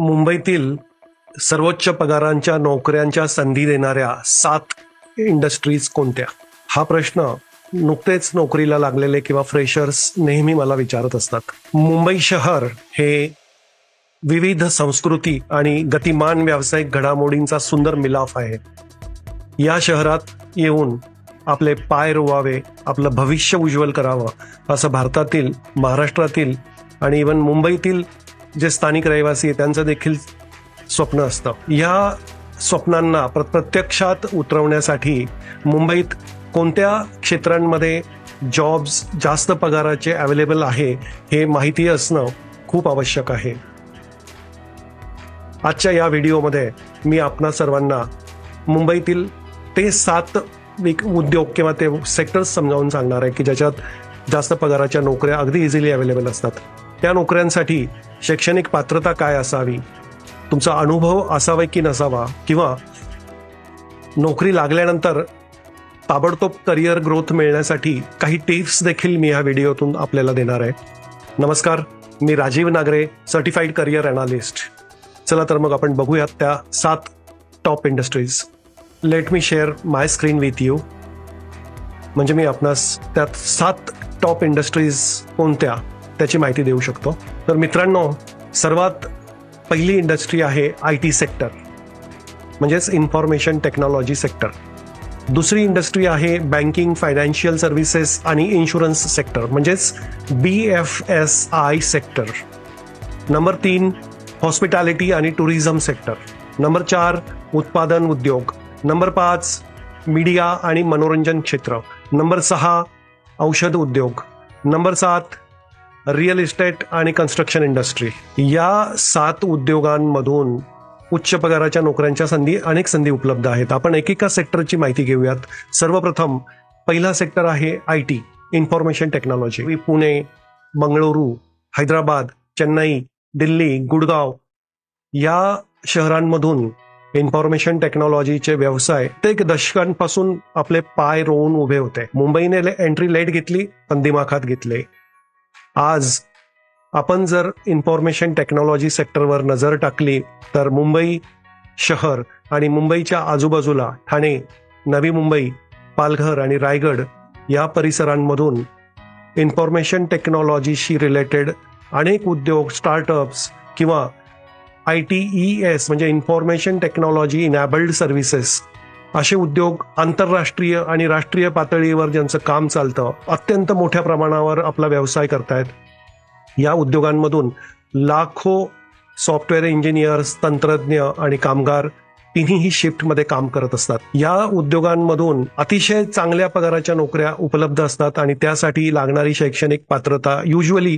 मुंबईतील सर्वोच्च पगारांच्या नोकऱ्यांच्या संधी देणाऱ्या 7 इंडस्ट्रीज कोणत्या? हा प्रश्न नुकतेच नोकरीला लागलेले किंवा फ्रेशर्स नेहमी मला विचारत असतात. मुंबई शहर हे विविध संस्कृती आणि गतिमान व्यावसायिक घडामोडींचा सुंदर मिलाफ आहे. या शहरात येऊन आपले पाय रोवावे, आपलं भविष्य उज्ज्वल करावं असं भारतातील, महाराष्ट्रातील आणि इव्हन मुंबईतील जे स्थानिक रहिवासी आहेत त्यांचं देखील स्वप्न असतं. या स्वप्नांना प्रत्यक्षात उतरवण्यासाठी मुंबईत कोणत्या क्षेत्रांमध्ये जॉब्स जास्त पगाराचे अवेलेबल आहे हे माहिती असणं खूप आवश्यक आहे. आजच्या या व्हिडिओमध्ये मी आपणा सर्वांना मुंबईतील ते 7 उद्योग किंवा ते सेक्टर्स समजावून सांगणार आहे की ज्याच्यात जास्त पगाराच्या नोकऱ्या अगदी इझिली अवेलेबल असतात. त्या नोकऱ्यांसाठी शैक्षणिक पात्रता काय असावी, तुमचा अनुभव असावा की नसावा, किंवा नोकरी लागल्यानंतर ताबडतोब करिअर ग्रोथ मिळण्यासाठी काही टिप्स देखील मी या व्हिडिओतून आपल्याला देणार आहे. नमस्कार, मी Rajiv Nagare, certified career analyst. चला तर मग आपण बघूयात त्या 7 top industries. Let me share my screen with you. म्हणजे मी आपणास त्यात 7 टॉप इंडस्ट्रीज कोणत्या त्याची माहिती देऊ शकतो. तर मित्रांनो, सर्वात पहिली इंडस्ट्री आहे IT सेक्टर, म्हणजेच इन्फॉर्मेशन टेक्नॉलॉजी सेक्टर. दुसरी इंडस्ट्री आहे बँकिंग, फायनान्शियल सर्व्हिसेस आणि इन्शुरन्स सेक्टर, म्हणजेच BFSI सेक्टर. नंबर 3 हॉस्पिटॅलिटी आणि टुरिझम सेक्टर. नंबर 4 उत्पादन उद्योग. नंबर 5 मीडिया आणि मनोरंजन क्षेत्र. नंबर 6 औषध उद्योग. नंबर 7 रिअल इस्टेट आणि कन्स्ट्रक्शन इंडस्ट्री. या 7 उद्योगांमधून उच्च पगाराच्या नोकऱ्यांच्या अनेक संधी उपलब्ध आहेत. आपण एकेका सेक्टरची माहिती घेऊयात. सर्वप्रथम पहिला सेक्टर आहे IT, information technology. Pune, Bengaluru, Hyderabad, Chennai, Delhi, Gurgaon या शहरांमधून इन्फॉर्मेशन टेक्नॉलॉजीचे व्यवसाय ते दशकांपासून आपले पाय रोवून उभे होते. मुंबईने एंट्री लेट घेतली पण दिमाखात घेतले. आज आपण जर इन्फॉर्मेशन टेक्नॉलॉजी सेक्टरवर नजर टाकली तर मुंबई शहर आणि मुंबईच्या आजूबाजूला ठाणे, नवी मुंबई, पालघर आणि रायगड या परिसरांमधून इन्फॉर्मेशन टेक्नॉलॉजीशी रिलेटेड अनेक उद्योग, स्टार्टअप्स किंवा ITES म्हणजे इन्फॉर्मेशन टेक्नॉलॉजी इनॅबल्ड सर्व्हिसेस असे उद्योग आंतरराष्ट्रीय आणि राष्ट्रीय पातळीवर ज्यांचं काम चालतं, अत्यंत मोठ्या प्रमाणावर आपला व्यवसाय करतायत. या उद्योगांमधून लाखो सॉफ्टवेअर इंजिनियर्स, तंत्रज्ञ आणि कामगार तिन्ही शिफ्टमध्ये काम करत असतात. या उद्योगांमधून अतिशय चांगल्या पगाराच्या नोकऱ्या उपलब्ध असतात आणि त्यासाठी लागणारी शैक्षणिक पात्रता युज्युअली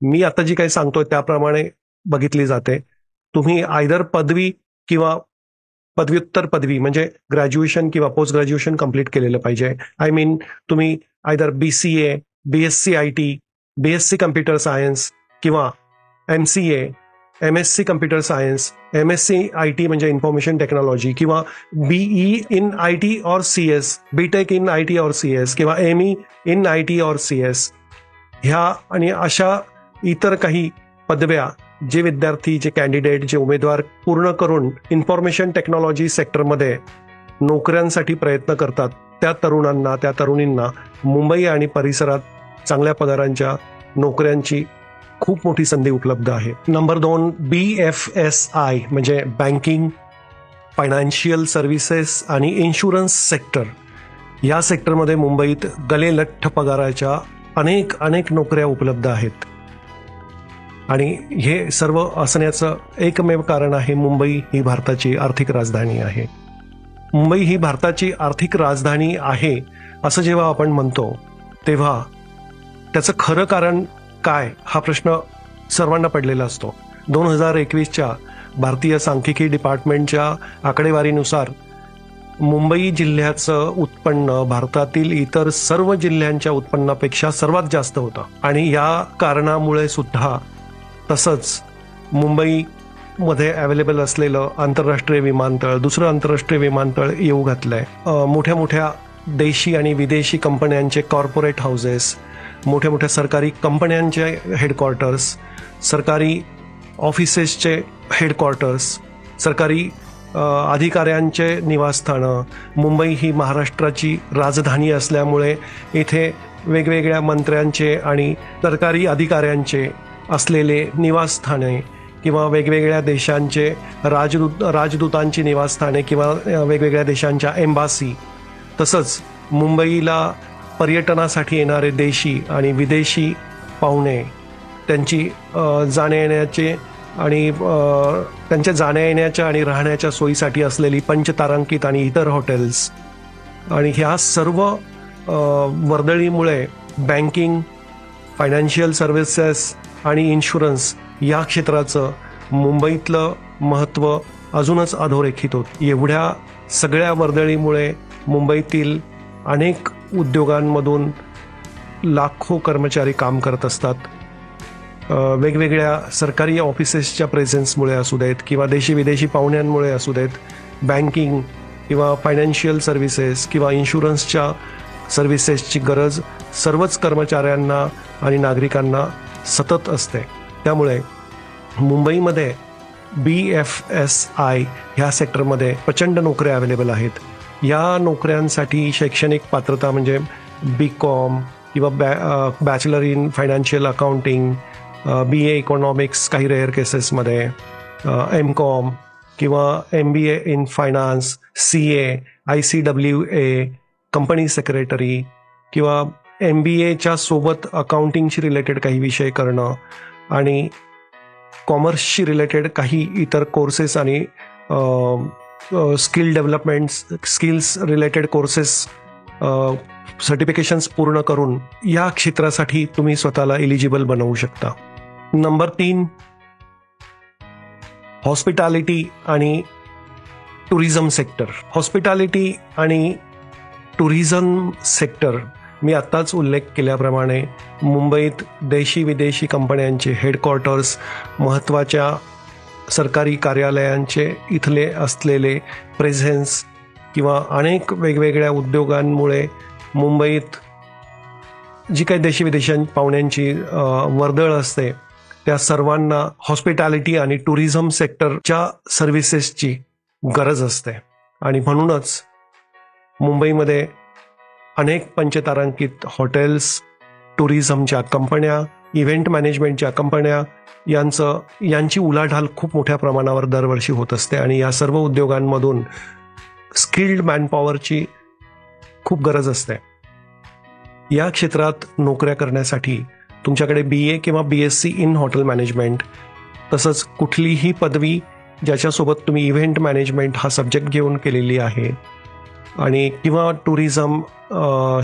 मी आता जी काही सांगतोय त्याप्रमाणे बघितली जाते. तुम्ही आयदर पदवी किंवा पदव्युत्तर पदवी म्हणजे ग्रॅज्युएशन किंवा पोस्ट ग्रॅज्युएशन कंप्लीट केलेलं पाहिजे. आय मीन तुम्ही either BCA, BSc IT, BSc computer science किंवा MCA, MSc computer science, MSc IT म्हणजे इन्फॉर्मेशन टेक्नॉलॉजी किंवा BE इन IT और CS, BTech इन IT और CS किंवा ME इन IT और CS ह्या आणि अशा इतर काही पदव्या जे विद्यार्थी, जे कॅन्डिडेट, जे उमेदवार पूर्ण करून इन्फॉर्मेशन टेक्नॉलॉजी सेक्टरमध्ये नोकऱ्यांसाठी प्रयत्न करतात, त्या तरुणांना, त्या तरुणींना मुंबई आणि परिसरात चांगल्या पगारांच्या नोकऱ्यांची खूप मोठी संधी उपलब्ध आहे. नंबर 2 BFSI म्हणजे बँकिंग, फायनान्शियल सर्व्हिसेस आणि इन्शुरन्स सेक्टर. या सेक्टरमध्ये मुंबईत गलेलठ्ठ पगाराच्या अनेक नोकऱ्या उपलब्ध आहेत आणि हे सर्व असण्याचं एकमेव कारण आहे मुंबई ही भारताची आर्थिक राजधानी आहे. मुंबई ही भारताची आर्थिक राजधानी आहे असं जेव्हा आपण म्हणतो तेव्हा त्याचं खरं कारण काय हा प्रश्न सर्वांना पडलेला असतो. 2021च्या भारतीय सांख्यिकी डिपार्टमेंटच्या आकडेवारीनुसार मुंबई जिल्ह्याचं उत्पन्न भारतातील इतर सर्व जिल्ह्यांच्या उत्पन्नापेक्षा सर्वात जास्त होतं आणि या कारणामुळे सुद्धा, तसंच मुंबईमध्ये अवेलेबल असलेलं आंतरराष्ट्रीय विमानतळ, दुसरं आंतरराष्ट्रीय विमानतळ येऊ घातलंय. मोठ्या मोठ्या देशी आणि विदेशी कंपन्यांचे कॉर्पोरेट हाऊसेस, मोठ्या मोठ्या सरकारी कंपन्यांचे हेडक्वार्टर्स, सरकारी ऑफिसेसचे हेडक्वार्टर्स, सरकारी अधिकाऱ्यांचे निवासस्थानं. मुंबई ही महाराष्ट्राची राजधानी असल्यामुळे इथे वेगवेगळ्या मंत्र्यांचे आणि सरकारी अधिकाऱ्यांचे असलेले निवासस्थाने किंवा वेगवेगळ्या देशांचे राजदूतांची निवासस्थाने किंवा वेगवेगळ्या देशांच्या एम्बासी, तसंच मुंबईला पर्यटनासाठी येणारे देशी आणि विदेशी पाहुणे त्यांची जाण्या येण्याचे आणि त्यांच्या जाण्या येण्याच्या आणि राहण्याच्या सोयीसाठी असलेली पंचतारांकित आणि इतर हॉटेल्स, आणि ह्या सर्व वर्दळीमुळे बँकिंग, फायनान्शियल सर्व्हिसेस आणि इन्शुरन्स या क्षेत्राचं मुंबईतलं महत्त्व अजूनच अधोरेखित होत. एवढ्या सगळ्या वर्दळीमुळे मुंबईतील अनेक उद्योगांमधून लाखो कर्मचारी काम करत असतात. वेगवेगळ्या सरकारी ऑफिसेसच्या प्रेझेन्समुळे असू देत किंवा देशी विदेशी पाहुण्यांमुळे असू देत, बँकिंग किंवा फायनान्शियल सर्व्हिसेस किंवा इन्शुरन्सच्या सर्व्हिसेसची गरज सर्वच कर्मचाऱ्यांना आणि नागरिकांना सतत असते. त्यामुळे मुंबईमध्ये BFSI ह्या सेक्टरमध्ये प्रचंड नोकऱ्या अवेलेबल आहेत. या नोकऱ्यांसाठी शैक्षणिक पात्रता म्हणजे BCom किंवा bachelor in financial accounting, BA economics काही रेअर केसेसमध्ये, MCom किंवा MBA in finance, CA, ICWA, company secretary किंवा MBAच्या सोबत अकाउंटिंगशी रिलेटेड काही विषय करणं आणि कॉमर्सशी रिलेटेड काही इतर कोर्सेस आणि skill developments, skills related courses, certifications पूर्ण करून या क्षेत्रासाठी तुम्ही स्वतःला एलिजिबल बनवू शकता. नंबर 3, हॉस्पिटॅलिटी आणि टुरिझम सेक्टर. हॉस्पिटॅलिटी आणि टुरिझम सेक्टर, मी आत्ताच उल्लेख केल्याप्रमाणे मुंबईत देशी विदेशी कंपन्यांचे हेडक्वार्टर्स, महत्त्वाच्या सरकारी कार्यालयांचे इथले असलेले प्रेझेन्स किंवा अनेक वेगवेगळ्या उद्योगांमुळे मुंबईत जी काही देशी विदेशी पाहुण्यांची वर्दळ असते त्या सर्वांना हॉस्पिटॅलिटी आणि टुरिझम सेक्टरच्या सर्व्हिसेसची गरज असते. आणि म्हणूनच मुंबईमध्ये अनेक पंचतारांकित हॉटेल्स, टुरिझमच्या कंपन्या, इव्हेंट मॅनेजमेंटच्या कंपन्या यांची उलाढाल खूप मोठ्या प्रमाणावर दरवर्षी होत असते. आणि या सर्व उद्योगांमधून स्किल्ड मॅनपॉवरची खूप गरज असते. या क्षेत्रात नोकऱ्या करण्यासाठी तुमच्याकडे BA किंवा BSc इन हॉटेल मॅनेजमेंट, तसंच कुठलीही पदवी ज्याच्यासोबत तुम्ही इव्हेंट मॅनेजमेंट हा सब्जेक्ट घेऊन केलेली आहे आणि किंवा टुरिझम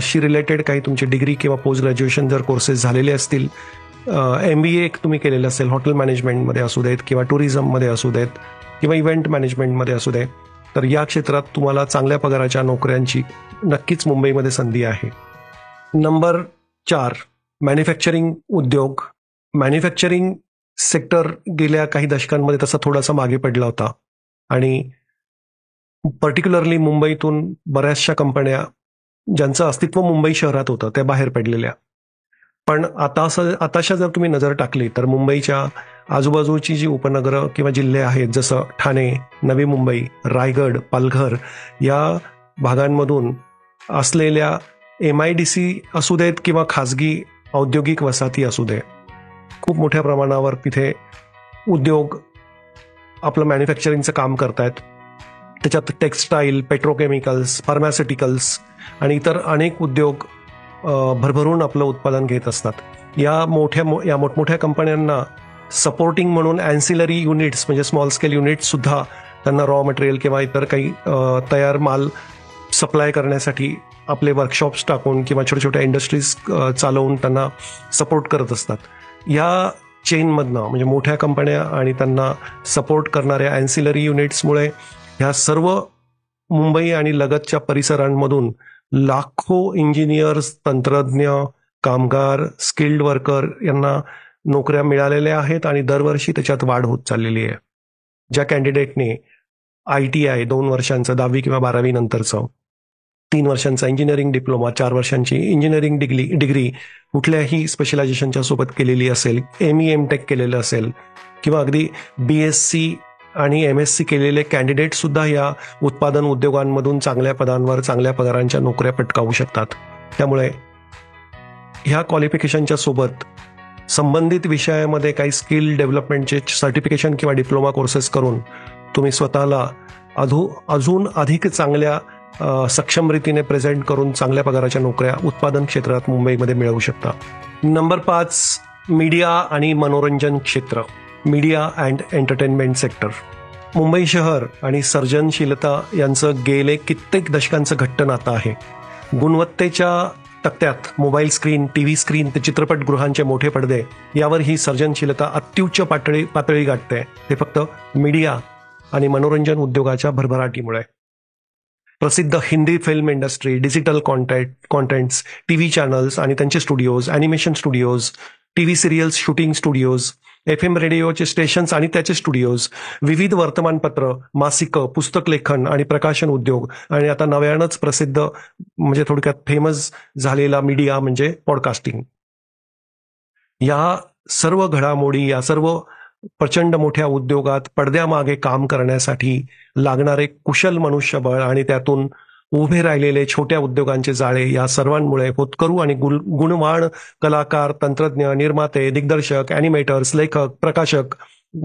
शी रिलेटेड काही तुमची डिग्री किंवा पोस्ट ग्रॅज्युएशन जर कोर्सेस झालेले असतील, MBA तुम्ही केलेलं असेल हॉटेल मॅनेजमेंटमध्ये असू देत किंवा टुरिझममध्ये असू देत किंवा इव्हेंट मॅनेजमेंटमध्ये असू दे, तर या क्षेत्रात तुम्हाला चांगल्या पगाराच्या नोकऱ्यांची नक्कीच मुंबईमध्ये संधी आहे. नंबर 4, मॅन्युफॅक्चरिंग उद्योग. मॅन्युफॅक्चरिंग सेक्टर गेल्या काही दशकांमध्ये तसा थोडासा मागे पडला होता आणि पर्टिक्युलरली मुंबईतून बऱ्याचशा कंपन्या ज्यांचं अस्तित्व मुंबई शहरात होतं त्या बाहेर पडलेल्या. पण आताशा जर तुम्ही नजर टाकली तर मुंबईच्या आजूबाजूची जी उपनगरं किंवा जिल्हे आहेत जसं ठाणे, नवी मुंबई, रायगड, पालघर या भागांमधून असलेल्या MIDC असू देत किंवा खाजगी औद्योगिक वसाहती असू दे, खूप मोठ्या प्रमाणावर तिथे उद्योग आपलं मॅन्युफॅक्चरिंगचं काम करतायत. त्याच्यात टेक्स्टाईल, पेट्रोकेमिकल्स, फार्मास्युटिकल्स आणि इतर अनेक उद्योग भरभरून आपलं उत्पादन घेत असतात. या मोठमोठ्या कंपन्यांना सपोर्टिंग म्हणून ॲन्सिलरी युनिट्स म्हणजे स्मॉल स्केल युनिट्ससुद्धा त्यांना रॉ मटेरियल किंवा इतर काही तयार माल सप्लाय करण्यासाठी आपले वर्कशॉप्स टाकून किंवा छोट्या छोट्या इंडस्ट्रीज चालवून त्यांना सपोर्ट करत असतात. या चेनमधनं म्हणजे मोठ्या कंपन्या आणि त्यांना सपोर्ट करणाऱ्या ॲन्सिलरी युनिट्समुळे ह्या सर्व मुंबई आणि लगतच्या परिसरांमधून लाखो इंजिनियर्स, तंत्रज्ञ, कामगार, स्किल्ड वर्कर यांना नोकऱ्या मिळालेल्या आहेत आणि दरवर्षी त्याच्यात वाढ होत चाललेली आहे. ज्या कॅन्डिडेटने ITI 2 वर्षांचं 10वी किंवा 12वी नंतरचं, 3 वर्षांचा इंजिनिअरिंग डिप्लोमा, 4 वर्षांची इंजिनिअरिंग डिग्री कुठल्याही स्पेशलायझेशनच्या सोबत केलेली असेल, ME MTech केलेलं असेल किंवा अगदी BSc आणि MSc केलेले कॅन्डिडेटसुद्धा या उत्पादन उद्योगांमधून चांगल्या पदांवर चांगल्या पगारांच्या नोकऱ्या पटकावू शकतात. त्यामुळे ह्या क्वालिफिकेशनच्या सोबत संबंधित विषयामध्ये काही स्किल डेव्हलपमेंटचे सर्टिफिकेशन किंवा डिप्लोमा कोर्सेस करून तुम्ही स्वतःला अजून अधिक चांगल्या सक्षम रीतीने प्रेझेंट करून चांगल्या पगाराच्या नोकऱ्या उत्पादन क्षेत्रात मुंबईमध्ये मिळवू शकता. नंबर 5, मीडिया आणि मनोरंजन क्षेत्र, media and entertainment sector. Mumbai शहर आणि सर्जनशीलता यांचं गेले कित्येक दशकांचं घट्ट नातं आहे. गुणवत्तेच्या तक्त्यात मोबाईल स्क्रीन, TV स्क्रीन ते चित्रपटगृहांचे मोठे पडदे यावर ही सर्जनशीलता अत्युच्च पातळी गाठते. ते फक्त मीडिया आणि मनोरंजन उद्योगाच्या भरभराटीमुळे. प्रसिद्ध Hindi film industry, digital contents, TV channels आणि त्यांचे studios, animation studios, TV serials shooting studios, FM रेडिओचे स्टेशन्स आणि त्याचे स्टुडिओज, विविध वर्तमानपत्र, मासिकं, पुस्तक लेखन आणि प्रकाशन उद्योग आणि आता नव्यानंच प्रसिद्ध म्हणजे थोडक्यात फेमस झालेला मीडिया म्हणजे पॉडकास्टिंग. या सर्व घडामोडी, या सर्व प्रचंड मोठ्या उद्योगात पडद्यामागे काम करण्यासाठी लागणारे कुशल मनुष्यबळ आणि त्यातून उभे राहिलेले छोट्या उद्योगांचे जाळे या सर्वांमुळे होतकरू आणि गुणवान कलाकार, तंत्रज्ञ, निर्माते, दिग्दर्शक, ॲनिमेटर्स, लेखक, प्रकाशक,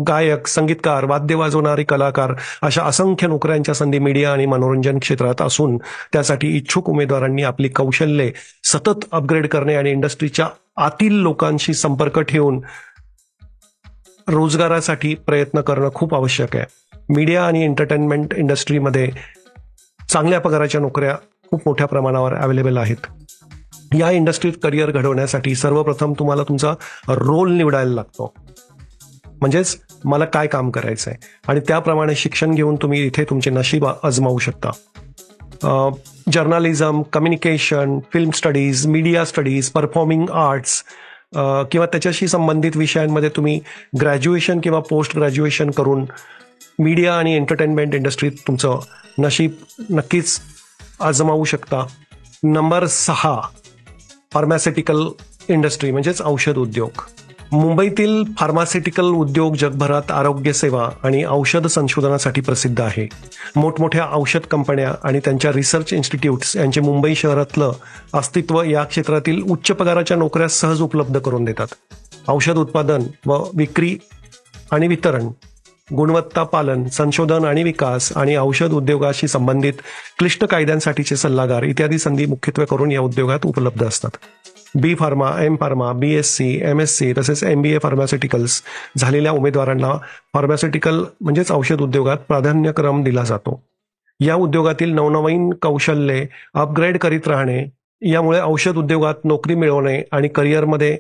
गायक, संगीतकार, वाद्य वाजवणारे कलाकार अशा असंख्य नोकऱ्यांच्या संधी मीडिया आणि मनोरंजन क्षेत्रात असून त्यासाठी इच्छुक उमेदवारांनी आपली कौशल्ये सतत अपग्रेड करणे आणि इंडस्ट्रीच्या आतील लोकांशी संपर्क ठेवून रोजगारासाठी प्रयत्न करणं खूप आवश्यक आहे. मीडिया आणि एंटरटेनमेंट इंडस्ट्रीमध्ये चांगल्या पगाराच्या नोकऱ्या खूप मोठ्या प्रमाणावर अवेलेबल आहेत. या इंडस्ट्रीत करिअर घडवण्यासाठी सर्वप्रथम तुम्हाला तुमचा रोल निवडायला लागतो. म्हणजेच मला काय काम करायचं आहे आणि त्याप्रमाणे शिक्षण घेऊन तुम्ही इथे तुमचे नशीब आजमावू शकता. Journalism, communication, film studies, media studies, performing arts किंवा त्याच्याशी संबंधित विषयांमध्ये तुम्ही ग्रॅज्युएशन किंवा पोस्ट ग्रॅज्युएशन करून मीडिया आणि एंटरटेनमेंट इंडस्ट्रीत तुमचं नशीब नक्कीच आजमावू शकता. नंबर 6, फार्मास्युटिकल इंडस्ट्री म्हणजेच औषध उद्योग. मुंबईतील फार्मास्युटिकल उद्योग जगभरात आरोग्य सेवा आणि औषध संशोधनासाठी प्रसिद्ध आहे. मोठमोठ्या औषध कंपन्या आणि त्यांच्या रिसर्च इन्स्टिट्यूट्स यांचे मुंबई शहरातलं अस्तित्व या क्षेत्रातील उच्च पगाराच्या नोकऱ्या सहज उपलब्ध करून देतात. औषध उत्पादन व विक्री आणि वितरण, गुणवत्ता पालन, संशोधन आणि विकास आणि औषध उद्योगाशी संबंधित क्लिष्ट कायद्यांसाठीचे सल्लागार इत्यादी संधी मुख्यत्वे करून या उद्योगात उपलब्ध असतात. B pharma, M pharma, BSc, MSc तसेच MBA फार्मास्युटिकल्स झालेल्या उमेदवारांना फार्मास्युटिकल म्हणजेच औषध उद्योगात प्राधान्यक्रम दिला जातो. या उद्योगातील नवनवीन कौशल्ये अपग्रेड करीत राहणे यामुळे औषध उद्योगात नोकरी मिळवणे आणि करिअरमध्ये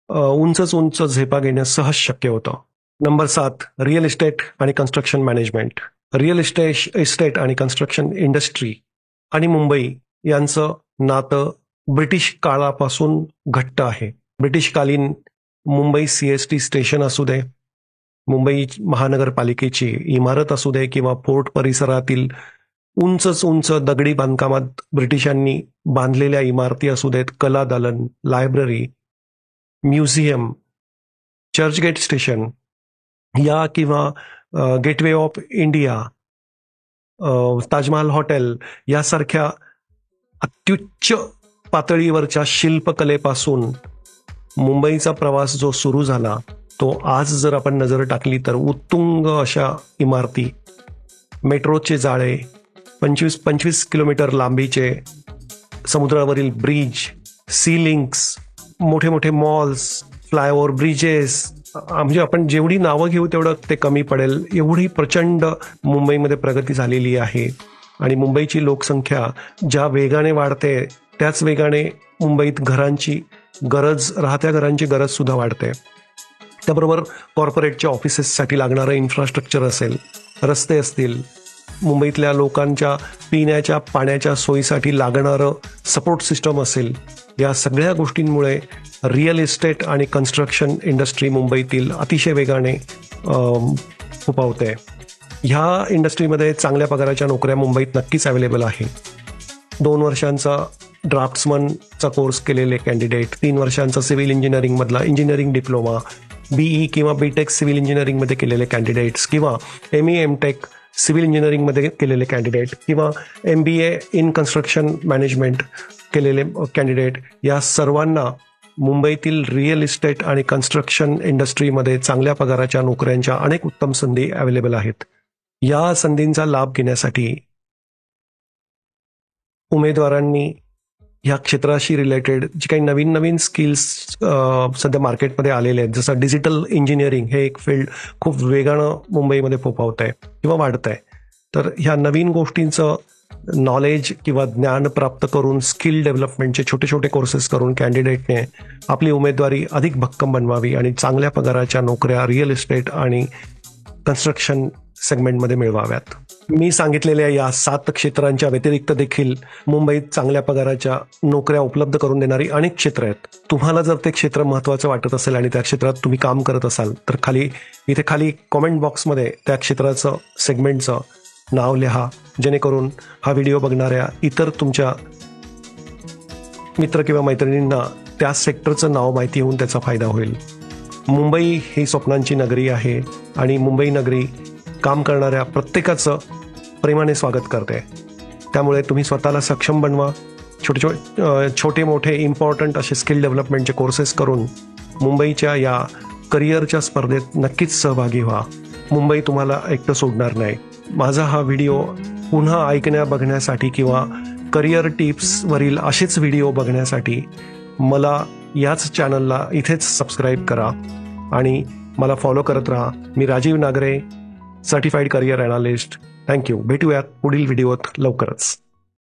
उंच झेपा घेणे सहज शक्य होतं. नंबर 7, रिअल इस्टेट आणि कन्स्ट्रक्शन मॅनेजमेंट. रिअल इस्टेट आणि कन्स्ट्रक्शन इंडस्ट्री आणि मुंबई यांचं नातं ब्रिटिश काळापासून घट्ट आहे. ब्रिटिशकालीन मुंबई CST स्टेशन असू दे, मुंबई महानगरपालिकेची इमारत असू दे किंवा फोर्ट परिसरातील उंच दगडी बांधकामात ब्रिटिशांनी बांधलेल्या इमारती असू देत, कला दालन, लायब्ररी, म्युझियम, चर्चगेट स्टेशन या किंवा gateway of India, Taj Mahal hotel यासारख्या अत्युच्च पातळीवरच्या शिल्पकलेपासून मुंबईचा प्रवास जो सुरू झाला तो आज जर आपण नजर टाकली तर उत्तुंग अशा इमारती, मेट्रोचे जाळे, 25 किलोमीटर लांबीचे समुद्रावरील ब्रिज, सी लिंक्स, मोठे मॉल्स, फ्लायओव्हर ब्रिजेस, म्हणजे आपण जेवढी नावं घेऊ तेवढं ते कमी पडेल, एवढी प्रचंड मुंबईमध्ये प्रगती झालेली आहे. आणि मुंबईची लोकसंख्या ज्या वेगाने वाढते त्याच वेगाने मुंबईत राहत्या घरांची गरज सुद्धा वाढते. त्याबरोबर कॉर्पोरेटच्या ऑफिसेससाठी लागणारं इन्फ्रास्ट्रक्चर असेल, रस्ते असतील, मुंबईतल्या लोकांच्या पिण्याच्या पाण्याच्या सोयीसाठी लागणारं सपोर्ट सिस्टम असेल, या सगळ्या गोष्टींमुळे रिअल इस्टेट आणि कन्स्ट्रक्शन इंडस्ट्री मुंबईतील अतिशय वेगाने फोपावते. ह्या इंडस्ट्रीमध्ये चांगल्या पगाराच्या नोकऱ्या मुंबईत नक्कीच अवेलेबल आहे. 2 वर्षांचा ड्राफ्ट्समनचा कोर्स केलेले कॅन्डिडेट, 3 वर्षांचा सिव्हिल इंजिनिअरिंगमधला इंजिनिअरिंग डिप्लोमा BE किंवा BTech सिव्हिल इंजिनिअरिंगमध्ये केलेले कॅन्डिडेट्स किंवा ME MTech सिव्हिल इंजिनिअरिंगमध्ये केलेले कॅन्डिडेट किंवा MBA इन कन्स्ट्रक्शन मॅनेजमेंट केलेले कॅन्डिडेट, या सर्वांना मुंबईतील रिअल इस्टेट आणि कन्स्ट्रक्शन इंडस्ट्रीमध्ये चांगल्या पगाराच्या नोकऱ्यांच्या अनेक उत्तम संधी अवेलेबल आहेत. या संधींचा लाभ घेण्यासाठी उमेदवारांनी ह्या क्षेत्राशी रिलेटेड जी काही नवीन नवीन स्किल्स सध्या मार्केटमध्ये आलेले आहेत, जसं डिजिटल इंजिनिअरिंग हे एक फील्ड खूप वेगानं मुंबईमध्ये फोफावत आहे किंवा वाढत आहे, तर ह्या नवीन गोष्टींचं नॉलेज किंवा ज्ञान प्राप्त करून स्किल डेव्हलपमेंटचे छोटे छोटे कोर्सेस करून कॅन्डिडेटने आपली उमेदवारी अधिक भक्कम बनवावी आणि चांगल्या पगाराच्या नोकऱ्या रिअल इस्टेट आणि कन्स्ट्रक्शन सेगमेंटमध्ये मिळवाव्यात. मी सांगितलेल्या या 7 क्षेत्रांच्या व्यतिरिक्त देखील मुंबईत चांगल्या पगाराच्या नोकऱ्या उपलब्ध करून देणारी अनेक क्षेत्र आहेत. तुम्हाला जर ते क्षेत्र महत्त्वाचं वाटत असेल आणि त्या क्षेत्रात तुम्ही काम करत असाल तर इथे खाली कॉमेंट बॉक्समध्ये त्या क्षेत्राचं सेगमेंटचं नाव लिहा, जेणेकरून हा व्हिडिओ बघणाऱ्या इतर तुमच्या मित्र किंवा मैत्रिणींना त्या सेक्टरचं नाव माहिती होऊन त्याचा फायदा होईल. मुंबई ही स्वप्नांची नगरी आहे आणि मुंबई नगरी काम करणाऱ्या प्रत्येकाचं प्रेमाने स्वागत करते. त्यामुळे तुम्ही स्वतःला सक्षम बनवा, छोटे मोठे इम्पॉर्टंट असे स्किल डेव्हलपमेंटचे कोर्सेस करून मुंबईच्या या करिअरच्या स्पर्धेत नक्कीच सहभागी व्हा. मुंबई तुम्हाला एकटं सोडणार नाही. माझा हा व्हिडिओ पुन्हा बघण्यासाठी किंवा करिअर टिप्सवरील असेच व्हिडिओ बघण्यासाठी मला याच चॅनलला इथेच सबस्क्राईब करा आणि मला फॉलो करत राहा. मी Rajiv Nagare, certified career analyst. Thank you. भेटूयात पुढील व्हिडिओत लवकरच.